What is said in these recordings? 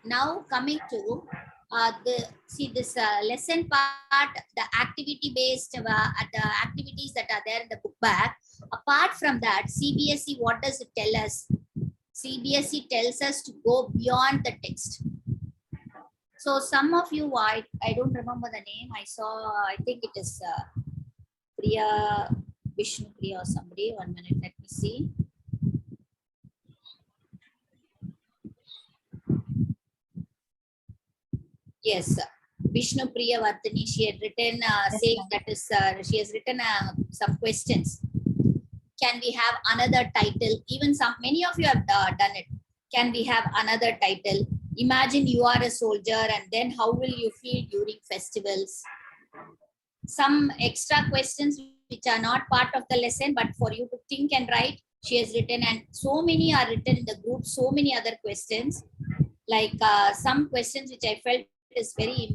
now coming to this lesson part, the activity based the activities that are there in the book bag. Apart from that, CBSE, what does it tell us? CBSE tells us to go beyond the text. So some of you, I don't remember the name. I saw, I think it is Priya, Vishnu Priya or somebody. 1 minute, let me see. Yes, Vishnu Priya Vardhani, she had written saying that is she has written some questions. Can we have another title? Even many of you have done it. Can we have another title? Imagine you are a soldier, and then how will you feel during festivals? Some extra questions which are not part of the lesson, but for you to think and write, she has written, and so many are written in the group. So many other questions, like some questions which I felt is very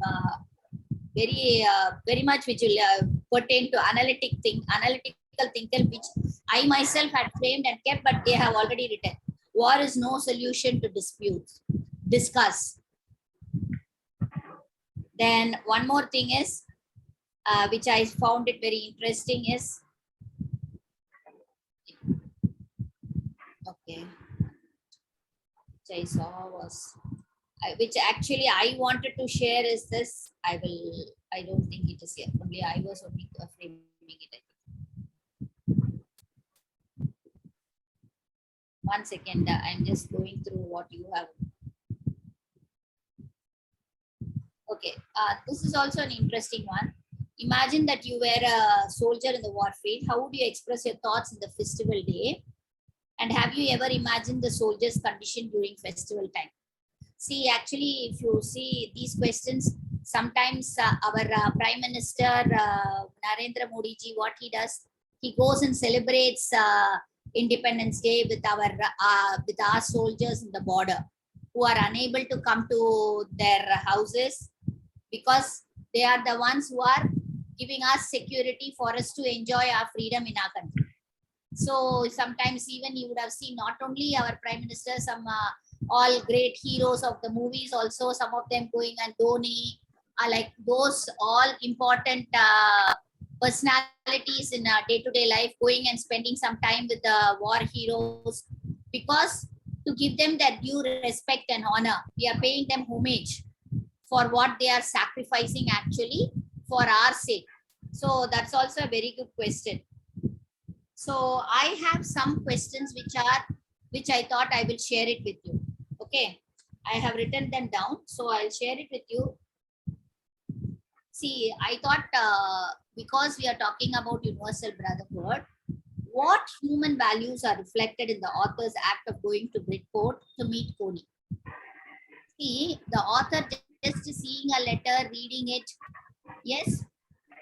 much which will pertain to analytical thinking, which I myself had framed and kept, but they have already written. War is no solution to disputes. Discuss. Then one more thing is, which I found it very interesting is, okay, which I saw was, which actually I wanted to share is this. I don't think it is here. Only I was only framing it. 1 second. I'm just going through what you have. Okay. This is also an interesting one. Imagine that you were a soldier in the warfield. How would you express your thoughts in the festival day? And have you ever imagined the soldier's condition during festival time? See, actually, if you see these questions, sometimes our Prime Minister Narendra Modi ji, what he does, he goes and celebrates Independence Day with our soldiers in the border who are unable to come to their houses because they are the ones who are giving us security for us to enjoy our freedom in our country. So sometimes even you would have seen not only our Prime Minister, some all great heroes of the movies also, some of them going, and Dhoni are like those all important personalities in day-to-day life, going and spending some time with the war heroes, because to give them that due respect and honor, we are paying them homage for what they are sacrificing actually for our sake. So that's also a very good question. So I have some questions which I thought I will share it with you. Okay, I have written them down, so I'll share it with you. See, I thought because we are talking about universal brotherhood, what human values are reflected in the author's act of going to Bridport to meet Coney? See, the author just seeing a letter, reading it, yes,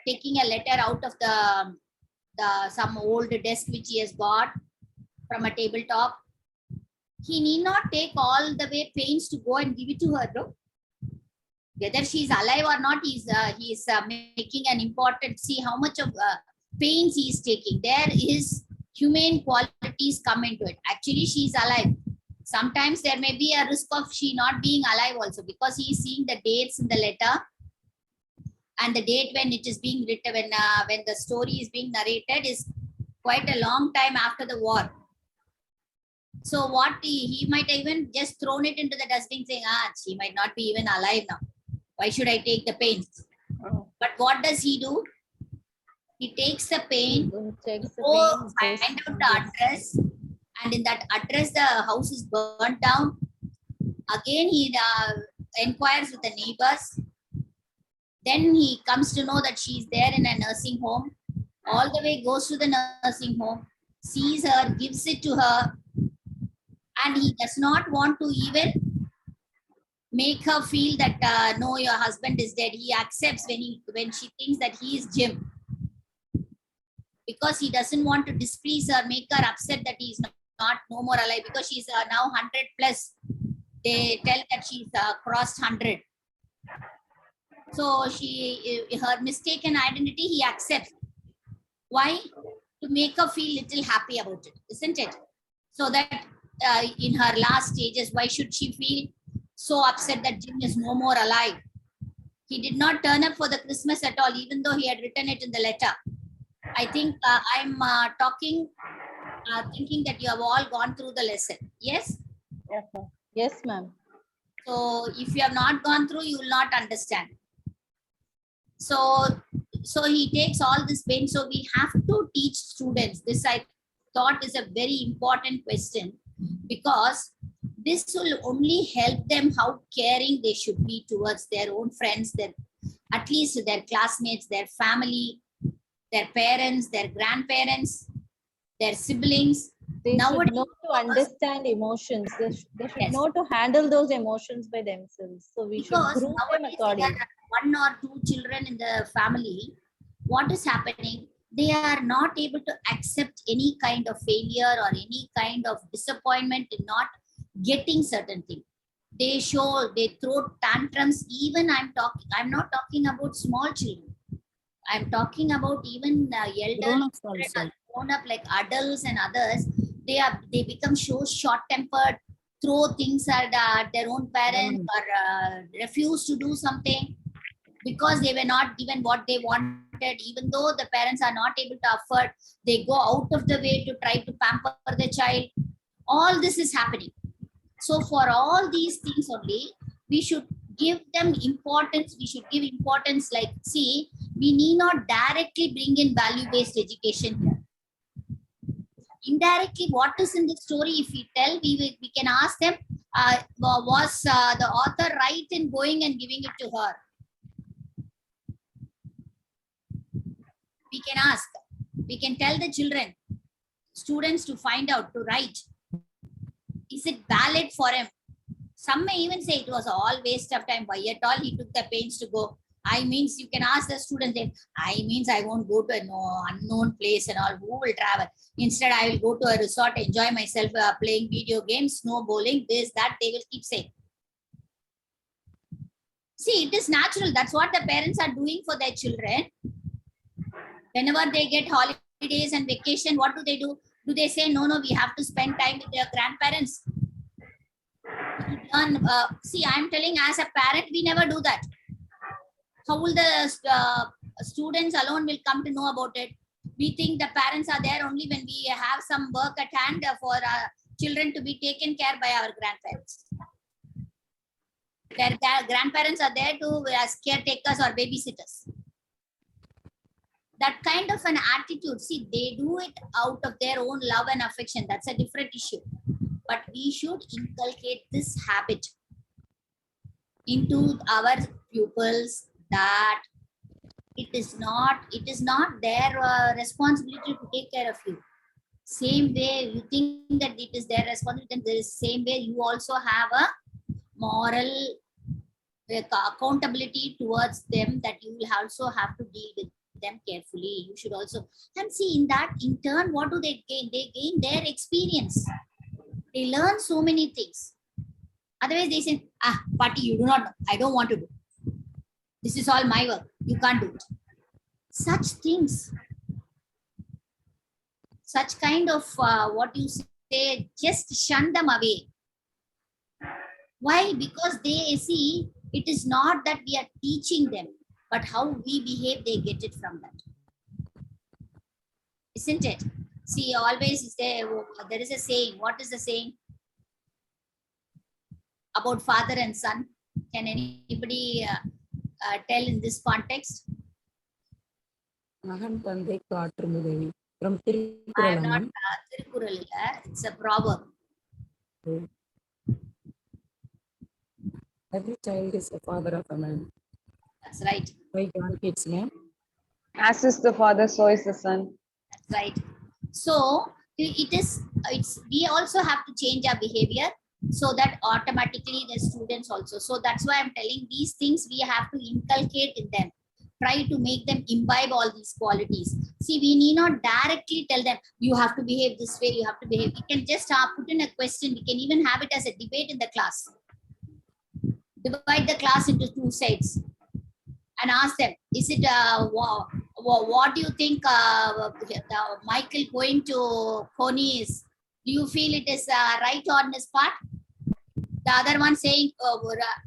taking a letter out of the some old desk which he has got from a tabletop. He need not take all the way pains to go and give it to her, bro. Whether she is alive or not, he is making an important, see how much of pains he is taking. There is humane qualities come into it. Actually, she is alive. Sometimes there may be a risk of she not being alive also, because he is seeing the dates in the letter and the date when it is being written, when the story is being narrated is quite a long time after the war. So what he might even just thrown it into the dustbin saying, she might not be even alive now. Why should I take the pains? Oh. But what does he do? He takes the pain, find out the address, and in that address, the house is burnt down. Again, he inquires with the neighbors. Then he comes to know that she is there in a nursing home. All the way goes to the nursing home, sees her, gives it to her, and he does not want to even make her feel that no, your husband is dead. He accepts when she thinks that he is Jim, because he doesn't want to displease her, make her upset that he is not no more alive, because she's now 100 plus. They tell that she's crossed 100. So her mistaken identity he accepts. Why? To make her feel little happy about it, isn't it? So that in her last stages, why should she feel so upset that Jim is no more alive. He did not turn up for the Christmas at all, even though he had written it in the letter. I think I'm thinking that you have all gone through the lesson. Yes? Yes, ma'am. Yes, ma'am. So if you have not gone through, you will not understand. So he takes all this pain. So we have to teach students. This I thought is a very important question, because this will only help them how caring they should be towards their own friends, their at least their classmates, their family, their parents, their grandparents, their siblings. They Nowadays, should know to understand emotions. They should yes, know to handle those emotions by themselves. So we should because groom them nowadays there accordingly. are one or two children in the family. What is happening? They are not able to accept any kind of failure or any kind of disappointment in not getting certain things. They throw tantrums. Even I'm not talking about small children. I'm talking about even elderly Grown-ups children also. are grown up like adults and others. They become so short tempered, throw things at their own parents, or refuse to do something because they were not given what they wanted. Even though the parents are not able to afford, they go out of the way to try to pamper the child. All this is happening. So for all these things only, we should give them importance. We should give importance, like, see, we need not directly bring in value-based education here. Indirectly, what is in the story, if we tell, we can ask them, was the author right in going and giving it to her? We can ask. We can tell the children, students, to find out, to write. Is it valid for him? Some may even say it was all waste of time. Why at all he took the pains to go? I means you can ask the students, I means I won't go to an unknown place and all. Who will travel? Instead, I will go to a resort, enjoy myself, playing video games, snow bowling, this, that. They will keep saying. See, it is natural. That's what the parents are doing for their children. Whenever they get holidays and vacation, what do? Do they say, no, we have to spend time with their grandparents? See, I'm telling, as a parent, we never do that. How will the students alone will come to know about it? We think the parents are there only when we have some work at hand for our children to be taken care by our grandparents. Their grandparents are there to as caretakers or babysitters. That kind of an attitude, see, they do it out of their own love and affection. That's a different issue. But we should inculcate this habit into our pupils, that it is not their responsibility to take care of you. Same way you think that it is their responsibility, then there is same way you also have a moral accountability towards them, that you will also have to deal with them carefully. You should also, and see, in that, in turn, what do they gain? They gain their experience. They learn so many things. Otherwise, they say, Patti, you do not know. I don't want to do. This is all my work. You can't do it. Such things. Such kind of, what you say, just shun them away. Why? Because they see, it is not that we are teaching them, but how we behave, they get it from that. Isn't it? See, always there is a saying. What is the saying about father and son? Can anybody tell in this context? Mahan Tandai Kaatrumu from I am Tirukkural. not Tirukkural. It's a proverb. Every child is the father of a man. That's right. Why can't kids, ma'am? As is the father, so is the son. That's right. So we also have to change our behavior, so that automatically the students also. So that's why I'm telling, these things we have to inculcate in them. Try to make them imbibe all these qualities. See, we need not directly tell them, you have to behave this way, you have to behave. We can just put in a question. We can even have it as a debate in the class. Divide the class into two sides and ask them, is it, what do you think Michael going to Coney is? Do you feel it is right on his part? The other one saying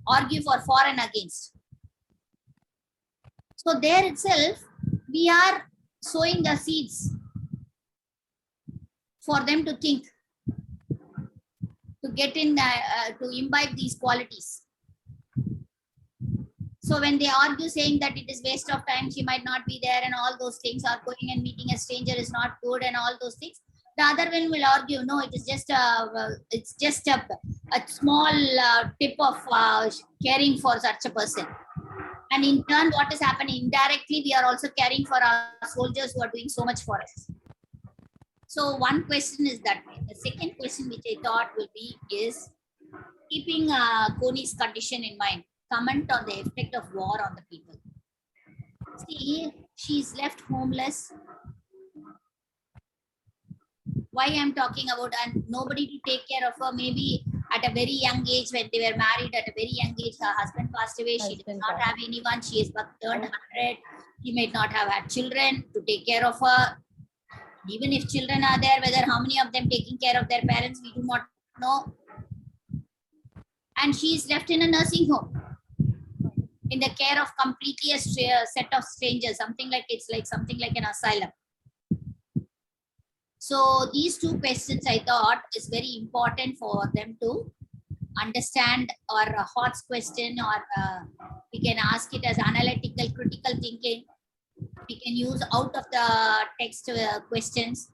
argue for and against. So there itself, we are sowing the seeds for them to think, to get in, to imbibe these qualities. So when they argue saying that it is waste of time, she might not be there and all those things, are going and meeting a stranger is not good and all those things, the other one will argue, no, it is just a small tip of caring for such a person. And in turn, what is happening indirectly, we are also caring for our soldiers who are doing so much for us. So one question is that way. The second question which I thought will be is, keeping Koni's condition in mind, comment on the effect of war on the people. See, she's left homeless. Why I'm talking about, and nobody to take care of her. Maybe at a very young age, when they were married, at a very young age, her husband passed away. She did not have anyone. She is but turned 100. She might not have had children to take care of her. Even if children are there, whether how many of them taking care of their parents, we do not know. And she is left in a nursing home, in the care of completely a set of strangers, something like, it's like something like an asylum. So these two questions I thought is very important for them to understand, or a HOTS question, or we can ask it as analytical critical thinking. We can use out of the text questions.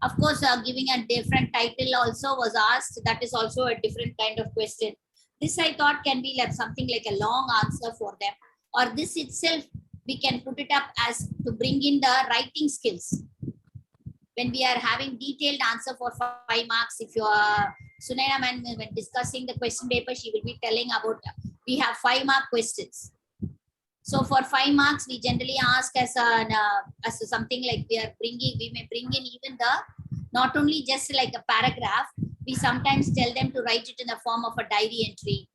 Of course, giving a different title also was asked. That is also a different kind of question. This I thought can be like something like a long answer for them, or this itself we can put it up as to bring in the writing skills. When we are having detailed answer for 5 marks, if you are Sunaina, when discussing the question paper, she will be telling about, we have 5 mark questions. So for 5 marks, we generally ask as something like we may bring in even not only just like a paragraph, we sometimes tell them to write it in the form of a diary entry,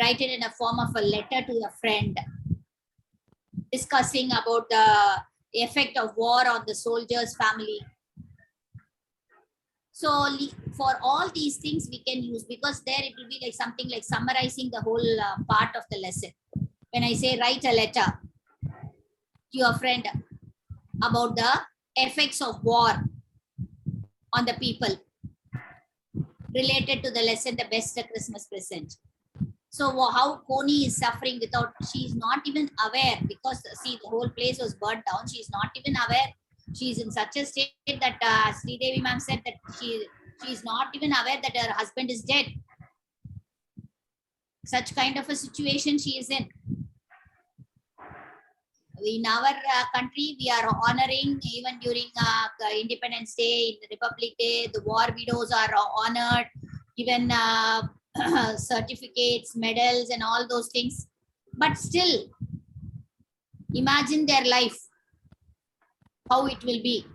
write it in a form of a letter to a friend, discussing about the effect of war on the soldier's family. So for all these things we can use, because there it will be like something like summarizing the whole part of the lesson. When I say write a letter to your friend about the effects of war on the people, related to the lesson, the best Christmas present. So how Koni is suffering without, she is not even aware, because see, the whole place was burnt down. She is not even aware. She is in such a state that Sri Devi ma'am said that she is not even aware that her husband is dead. Such kind of a situation she is in. In our country, we are honoring, even during Independence Day, Republic Day, the war widows are honored, given certificates, medals, and all those things. But still, imagine their life, how it will be.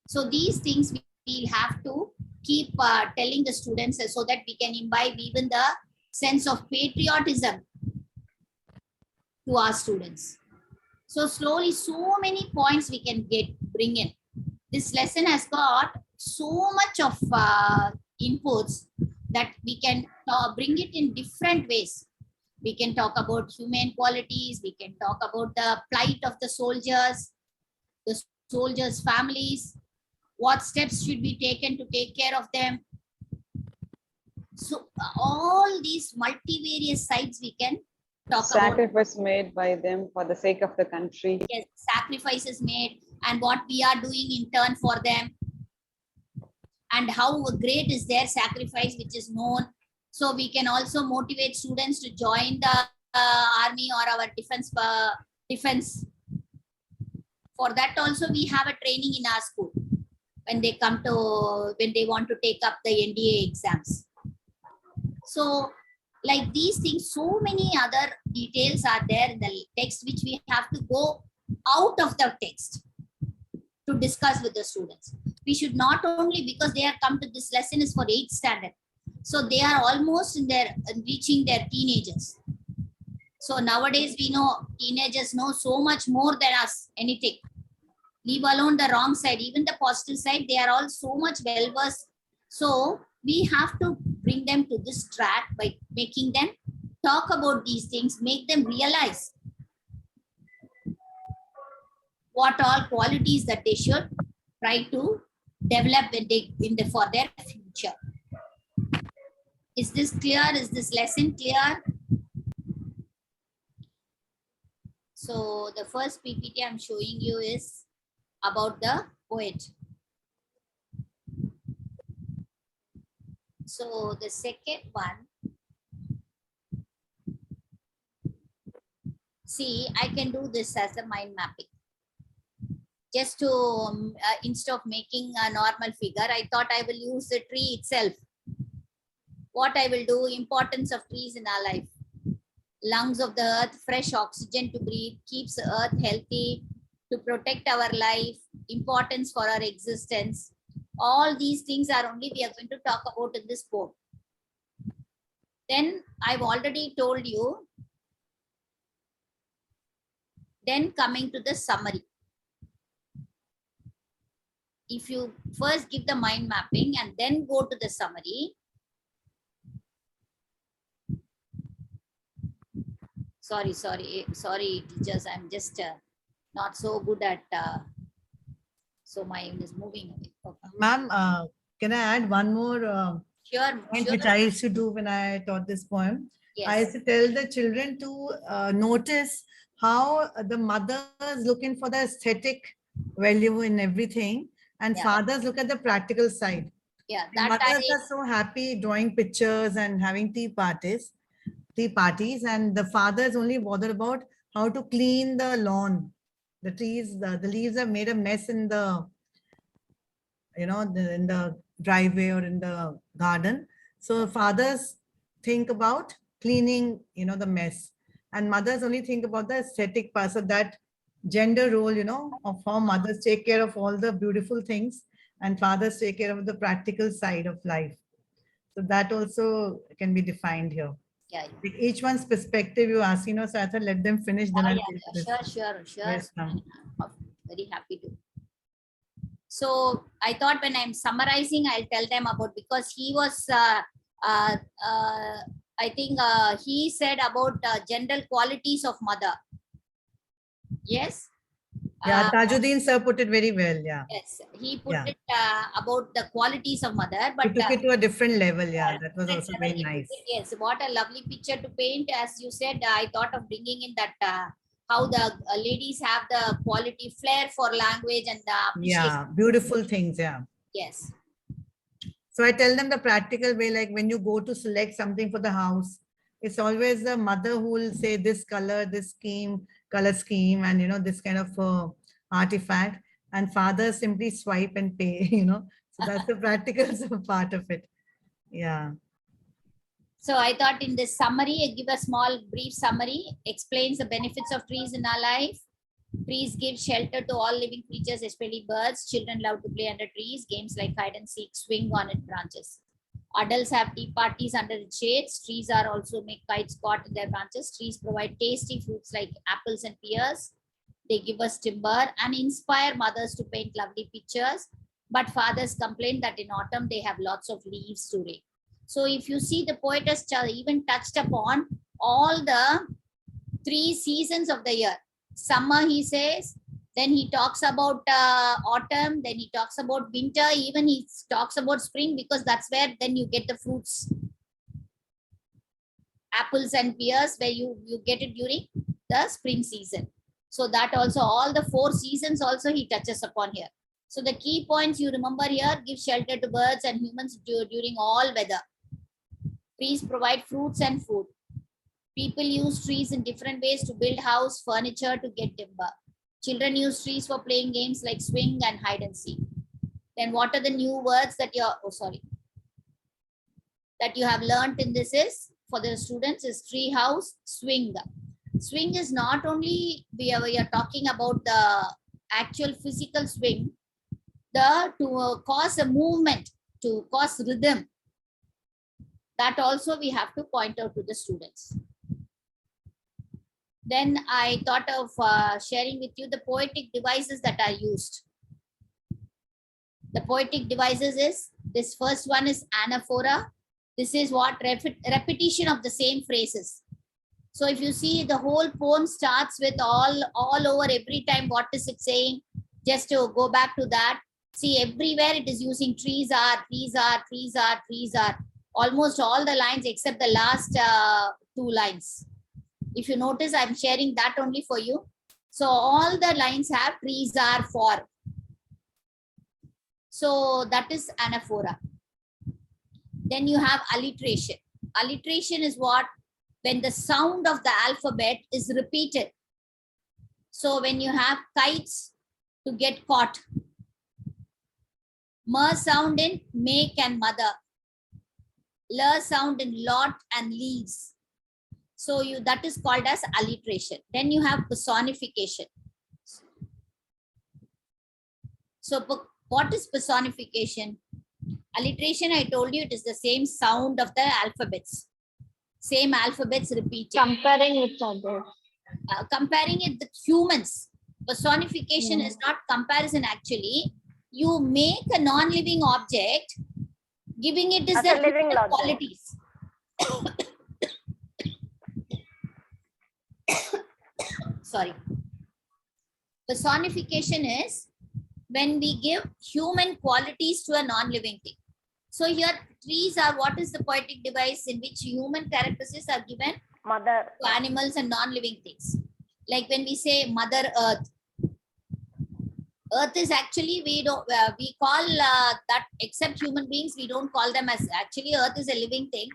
So these things we will have to keep telling the students, so that we can imbibe even the sense of patriotism to our students. So slowly, so many points we can bring in. This lesson has got so much of inputs that we can bring it in different ways. We can talk about human qualities. We can talk about the plight of the soldiers families, what steps should be taken to take care of them. So all these multivarious sides we can talk about. Sacrifice made by them for the sake of the country. Yes, sacrifices made, and what we are doing in turn for them, and how great is their sacrifice, which is known. So we can also motivate students to join the army or our defense. For that also we have a training in our school when they want to take up the NDA exams. So like these things, so many other details are there in the text, which we have to go out of the text to discuss with the students. We should not only, because they are come to this lesson is for 8th standard. So they are almost reaching their teenagers. So nowadays we know teenagers know so much more than us, anything. Leave alone the wrong side, even the positive side, they are all so much well versed. So we have to bring them to this track by making them talk about these things, make them realize what all qualities that they should try to develop when they for their future. Is this clear? Is this lesson clear? So the first PPT I'm showing you is about the poet. So the second one, see, I can do this as a mind mapping. Just to, instead of making a normal figure, I thought I will use the tree itself. What I will do, importance of trees in our life. Lungs of the earth, fresh oxygen to breathe, keeps the earth healthy, to protect our life, importance for our existence. All these things are only we are going to talk about in this poem. Then I've already told you. Then coming to the summary. If you first give the mind mapping and then go to the summary. Sorry, teachers. I'm just not so good at, so my mind is moving away. Okay. Ma'am, can I add one more Sure, point sure. which I used to do when I taught this poem? I used Yes, to tell the children to notice how the mothers looking for the aesthetic value in everything, and Yeah. fathers look at the practical side. yeah, And that mothers I, are so happy drawing pictures and having tea parties, and the fathers only bother about how to clean the lawn. The trees, the leaves have made a mess in the, in the driveway or in the garden. So fathers think about cleaning, the mess, and mothers only think about the aesthetic part. So that gender role, of how mothers take care of all the beautiful things and fathers take care of the practical side of life. So that also can be defined here. yeah, Like each one's perspective you ask, so I thought let them finish, then I'll yeah, take yeah, this. sure. Yes, ma'am. Very happy to. So I thought when I'm summarizing, I'll tell them about, because he was, I think he said about general qualities of mother. Yes. Yeah, Tajuddin sir put it very well. Yeah. Yes, he put Yeah. it about the qualities of mother, He but took it to a different level. Yeah, that was different also level very he took nice. it. Yes, what a lovely picture to paint. As you said, I thought of bringing in that how the ladies have the quality flair for language and the appreciation. Yeah, beautiful things. Yeah. Yes. So I tell them the practical way, like when you go to select something for the house, it's always the mother who will say this color, this color scheme, and this kind of artifact. And father simply swipe and pay, So that's the practical part of it. Yeah. So I thought in this summary, I give a small brief summary, explains the benefits of trees in our life. Trees give shelter to all living creatures, especially birds. Children love to play under trees. Games like hide and seek, swing on its branches. Adults have tea parties under its shades. Trees are also make kites caught in their branches. Trees provide tasty fruits like apples and pears. They give us timber and inspire mothers to paint lovely pictures. But fathers complain that in autumn they have lots of leaves to rake. So if you see, the poet has even touched upon all the 3 seasons of the year. Summer, he says, then he talks about autumn, then he talks about winter, even he talks about spring, because that's where then you get the fruits, apples and pears, where you get it during the spring season. So that also, all the 4 seasons also he touches upon here. So the key points you remember here: give shelter to birds and humans during all weather. Trees provide fruits and food. People use trees in different ways to build house, furniture, to get timber. Children use trees for playing games like swing and hide and seek. Then what are the new words that that you have learned in this is, for the students, is tree house, swing. Swing is not only, we are talking about the actual physical swing, to cause a movement, to cause rhythm. That also we have to point out to the students. Then I thought of sharing with you the poetic devices that are used. The poetic devices is, this first one is anaphora. This is what repetition of the same phrases. So if you see, the whole poem starts with all over every time, what is it saying? Just to go back to that, see, everywhere it is using trees are, trees are, trees are, trees are. Almost all the lines except the last 2 lines. If you notice, I'm sharing that only for you. So all the lines have trees are for. So that is anaphora. Then you have alliteration. Alliteration is what? When the sound of the alphabet is repeated. So when you have kites to get caught, mer sound in make and mother, la sound in lot and leaves. So that is called as alliteration. Then you have personification. So what is personification? Alliteration, I told you, it is the same sound of the alphabets. Same alphabets repeating. Comparing with others. Comparing it with humans. Personification is not comparison actually. You make a non-living object, giving it is As the a living human object. qualities. Sorry. Personification is when we give human qualities to a non-living thing. So here trees are, what is the poetic device in which human characteristics are given Mother. to animals and non-living things? Like when we say Mother Earth, Earth is actually, we don't, we call that, except human beings, we don't call them as, actually Earth is a living thing.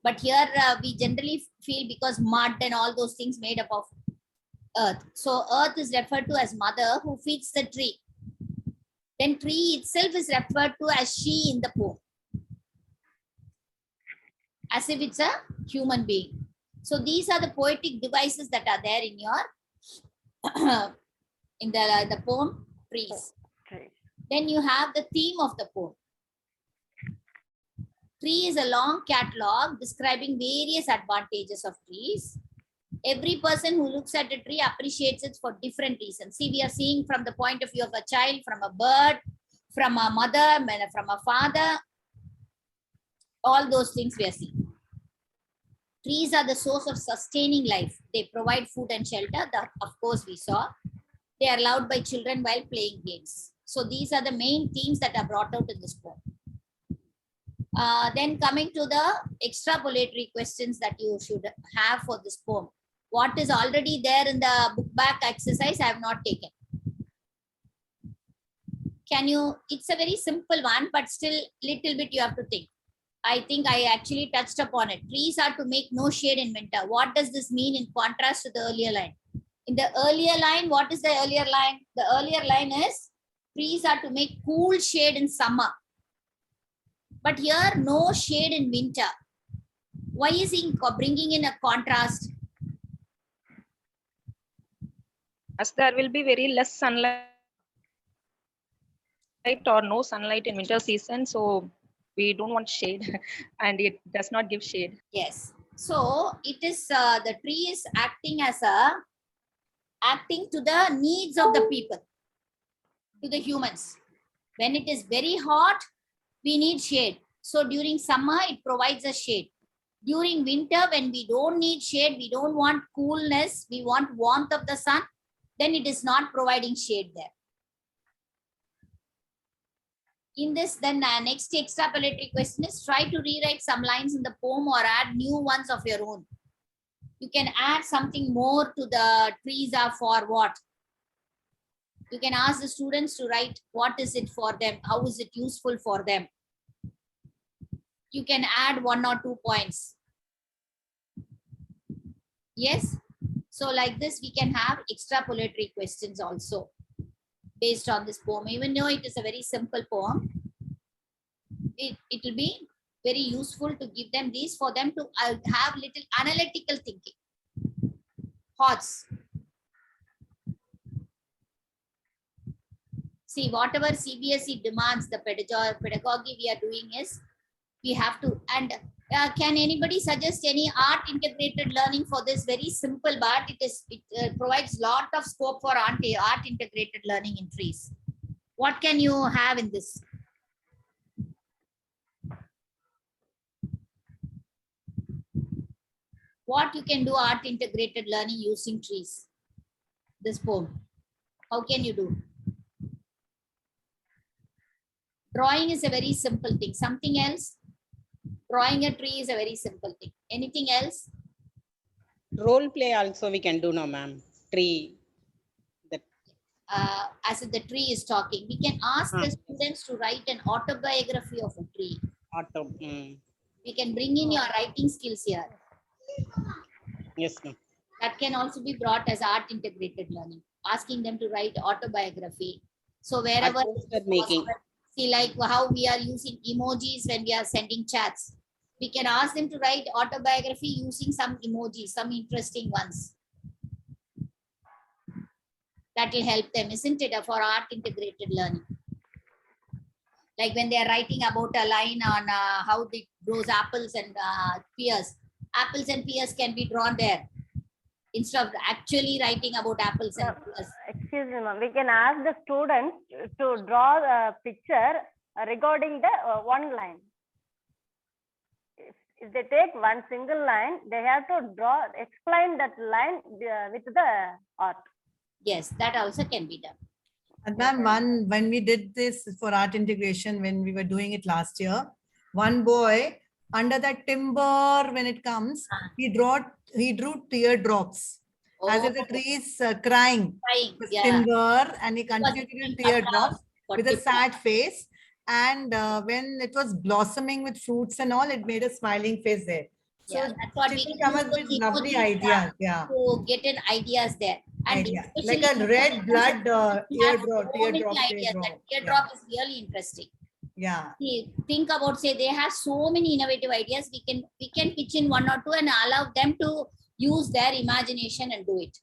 But here we generally feel, because mud and all those things made up of earth. So earth is referred to as mother who feeds the tree. Then tree itself is referred to as she in the poem, as if it's a human being. So these are the poetic devices that are there in your in the poem trees. Trees. Then you have the theme of the poem. Tree is a long catalog describing various advantages of trees. Every person who looks at a tree appreciates it for different reasons. See, we are seeing from the point of view of a child, from a bird, from a mother, from a father. All those things we are seeing. Trees are the source of sustaining life. They provide food and shelter. That, of course, we saw. They are loved by children while playing games. So these are the main themes that are brought out in this poem. Then coming to the extrapolatory questions that you should have for this poem. What is already there in the book back exercise, I have not taken. Can you, it's a very simple one, but still little bit you have to think. I think I actually touched upon it. Trees are to make no shade in winter. What does this mean in contrast to the earlier line? In the earlier line, what is the earlier line? The earlier line is trees are to make cool shade in summer. But here, no shade in winter. Why is he bringing in a contrast? As there will be very less sunlight or no sunlight in winter season, so we don't want shade and it does not give shade. Yes. So it is the tree is acting as acting to the needs of the people, to the humans. When it is very hot, we need shade. So during summer, it provides a shade. During winter, when we don't need shade, we don't want coolness, we want warmth of the sun, then it is not providing shade there. In this, then next extrapolatory question is try to rewrite some lines in the poem or add new ones of your own. You can add something more to the trees are for what. You can ask the students to write what is it for them, how is it useful for them. You can add 1 or 2 points. Yes. So like this, we can have extrapolatory questions also based on this poem. Even though it is a very simple poem, it will be very useful to give them these for them to have little analytical thinking. Thoughts. See, whatever CBSE demands, the pedagogy we are doing is, we have to, and can anybody suggest any art integrated learning for this? Very simple, but it provides lot of scope for art integrated learning in trees. What can you have in this? what you can do art integrated learning using trees. This poem. How can you do? Drawing is a very simple thing. Something else? Drawing a tree is a very simple thing. Anything else? Role play also we can do now, ma'am. Tree. As if the tree is talking, we can ask the students to write an autobiography of a tree. Auto. We can bring in your writing skills here. Yes, ma'am. That can also be brought as art integrated learning, asking them to write autobiography. So wherever, Poster making. see, like how we are using emojis when we are sending chats, we can ask them to write autobiography using some emojis, some interesting ones. That will help them, isn't it, for art integrated learning? Like when they are writing about a line on how it grows apples and pears. Apples and pears can be drawn there instead of actually writing about apples and pears. Excuse me, ma'am. We can ask the students to draw a picture regarding the one line. If they take one single line, they have to explain that line with the art. Yes, that also can be done. And ma'am, when we did this for art integration, when we were doing it last year, one boy under that timber, when it comes, he drew teardrops as if the tree is crying. With timber, and he continued to do teardrops with a sad face. And when it was blossoming with fruits and all, it made a smiling face there. So that's what we come up with lovely ideas. Yeah. To get in ideas there. And like a red blood teardrop. That teardrop is really interesting. Yeah. See, think about, say, they have so many innovative ideas. We can pitch in one or two and allow them to use their imagination and do it.